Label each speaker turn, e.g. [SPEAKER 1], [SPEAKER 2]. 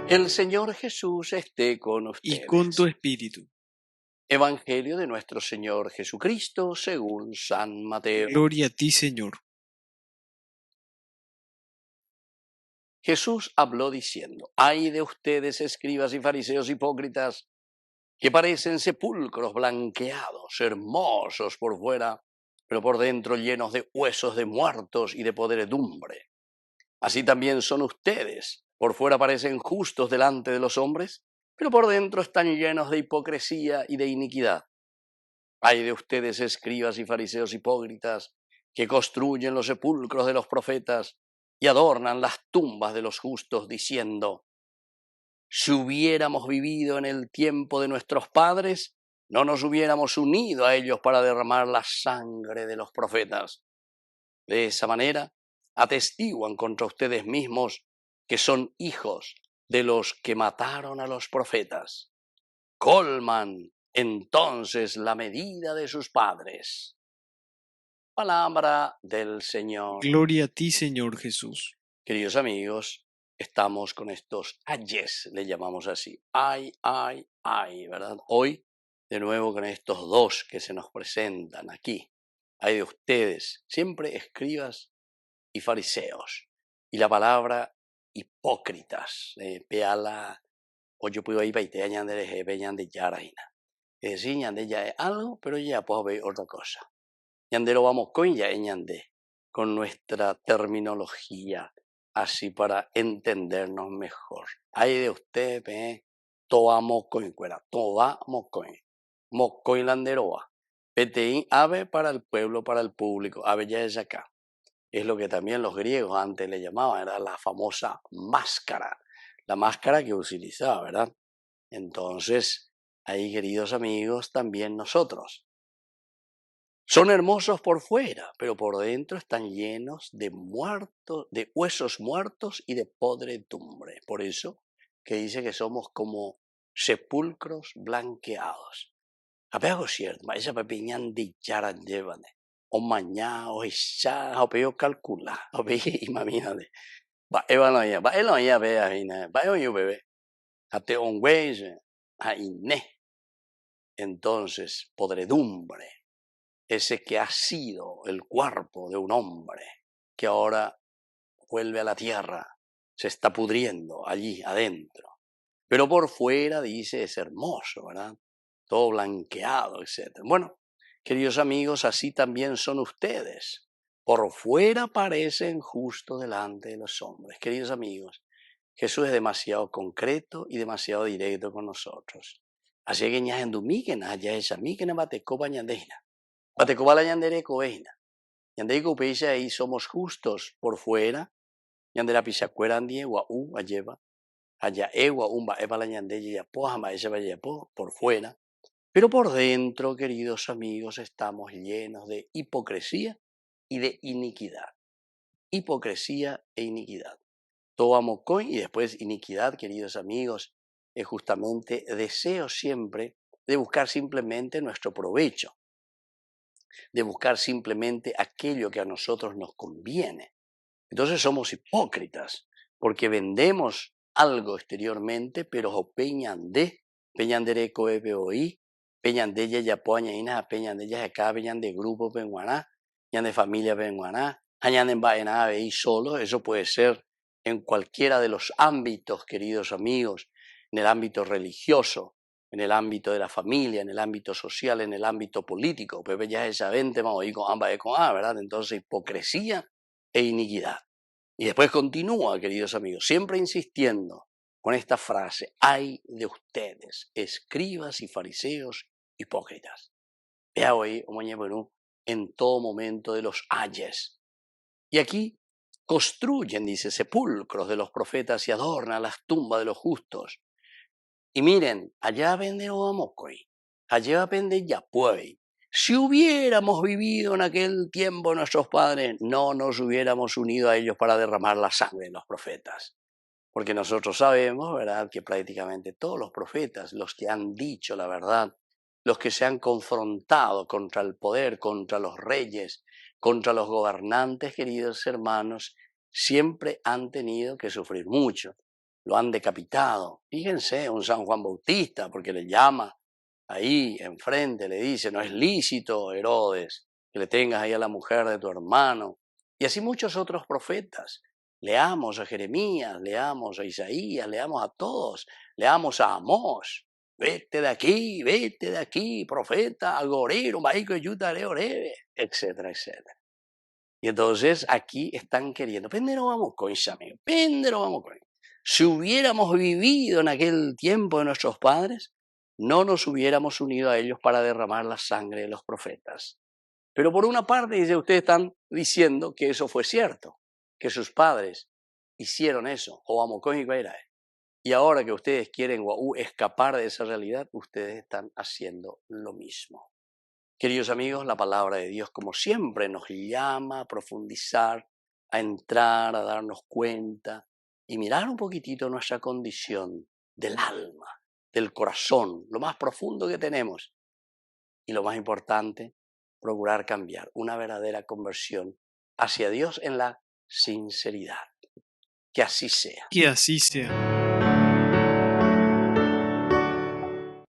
[SPEAKER 1] El Señor Jesús esté con
[SPEAKER 2] y con tu
[SPEAKER 1] ustedes.
[SPEAKER 2] espíritu.
[SPEAKER 1] Evangelio de nuestro Señor Jesucristo según San Mateo.
[SPEAKER 2] Gloria a ti, Señor.
[SPEAKER 1] Jesús habló diciendo: ay de ustedes, escribas y fariseos hipócritas, que parecen sepulcros blanqueados, hermosos por fuera, pero por dentro llenos de huesos de muertos y de podredumbre. Así también son ustedes. Por fuera parecen justos delante de los hombres, pero por dentro están llenos de hipocresía y de iniquidad. Ay de ustedes, escribas y fariseos hipócritas, que construyen los sepulcros de los profetas y adornan las tumbas de los justos, diciendo: si hubiéramos vivido en el tiempo de nuestros padres, no nos hubiéramos unido a ellos para derramar la sangre de los profetas. De esa manera, atestiguan contra ustedes mismos que son hijos de los que mataron a los profetas. Colman entonces la medida de sus padres. Palabra del Señor.
[SPEAKER 2] Gloria a ti, Señor Jesús.
[SPEAKER 1] Queridos amigos, estamos con estos ayes, le llamamos así. Ay, ¿verdad? Hoy, de nuevo con estos dos que se nos presentan aquí. Ay de ustedes, siempre escribas y fariseos. Y la palabra hipócritas, peala, o yo puedo ir para te añadir de yarajina. Es decir, ñande ya es algo, pero ya puedo ver otra cosa. Ñande lo vamos con ya es ñande, con nuestra terminología, así para entendernos mejor. Ay de usted, toa mocoin, cuera, toa mocoin, mocoin landeroa. PTI, ave para el pueblo, para el público, ave ya es acá. Es lo que también los griegos antes le llamaban, era la famosa máscara, la máscara que utilizaba, ¿verdad? Entonces, ahí, queridos amigos, también nosotros. Son hermosos por fuera, pero por dentro están llenos de muertos, de huesos muertos y de podredumbre. Por eso que dice que somos como sepulcros blanqueados. Apego cierto, esa pepiñan de charan llévane. O mañana, o esa, o peo calcular, o pe imagínate. Va no ya ve a ina, va yo bebé. Ate on güey, a iné. Entonces, podredumbre, ese que ha sido el cuerpo de un hombre, que ahora vuelve a la tierra, se está pudriendo allí adentro. Pero por fuera, dice, es hermoso, ¿verdad? Todo blanqueado, etc. Bueno, queridos amigos, así también son ustedes. Por fuera parecen justo delante de los hombres. Queridos amigos, Jesús es demasiado concreto y demasiado directo con nosotros. Así que ña endumiquen allá esa miquen batecoba ñandeina. Batecoba la ñandere coveina. Ñandere copeisa ahí somos justos por fuera. Ñandera pisacuera andie guau alleva. Allá egua umba eva la ñandelle ya pojama esa vaya por fuera. Pero por dentro, queridos amigos, estamos llenos de hipocresía y de iniquidad. Hipocresía e iniquidad. Todo amocoin y después iniquidad, queridos amigos, es justamente deseo siempre de buscar simplemente nuestro provecho, de buscar simplemente aquello que a nosotros nos conviene. Entonces somos hipócritas, porque vendemos algo exteriormente, pero peñan de coeboi, peñan de ella yapoña ina, peñan de ella acá, peñan de grupo penguaná, peñan de familia penguaná, hañan en vaina y solo, eso puede ser en cualquiera de los ámbitos, queridos amigos, en el ámbito religioso, en el ámbito de la familia, en el ámbito social, en el ámbito político, pues ya esa vente, vamos a ir con ambas, ¿verdad? Entonces, hipocresía e iniquidad. Y después continúa, queridos amigos, siempre insistiendo con esta frase: ay de ustedes, escribas y fariseos hipócritas. Vea hoy, en todo momento de los ayes. Y aquí construyen, dice, sepulcros de los profetas y adornan las tumbas de los justos. Y miren, allá vende Oamocoy, allá vende Yapuey. Si hubiéramos vivido en aquel tiempo nuestros padres, no nos hubiéramos unido a ellos para derramar la sangre de los profetas. Porque nosotros sabemos, ¿verdad?, que prácticamente todos los profetas, los que han dicho la verdad, los que se han confrontado contra el poder, contra los reyes, contra los gobernantes, queridos hermanos, siempre han tenido que sufrir mucho. lo han decapitado. Fíjense, un San Juan Bautista, porque le llama ahí enfrente, le dice, no es lícito, Herodes, que le tengas ahí a la mujer de tu hermano. Y así muchos otros profetas. Leamos a Jeremías, leamos a Isaías, leamos a todos, leamos a Amós. Vete de aquí, profeta, agorero, maico, yutare, orebe, etcétera, etcétera. Y entonces aquí están queriendo, pendero vamos con amigo, pendero vamos con. Si hubiéramos vivido en aquel tiempo de nuestros padres, no nos hubiéramos unido a ellos para derramar la sangre de los profetas. Pero por una parte, dice, ustedes están diciendo que eso fue cierto, que sus padres hicieron eso, y ahora que ustedes quieren escapar de esa realidad, ustedes están haciendo lo mismo. Queridos amigos, la palabra de Dios, como siempre, nos llama a profundizar, a entrar, a darnos cuenta y mirar un poquitito nuestra condición del alma, del corazón, lo más profundo que tenemos. Y lo más importante, procurar cambiar, una verdadera conversión hacia Dios en la sinceridad. Que así sea.
[SPEAKER 2] Que así sea.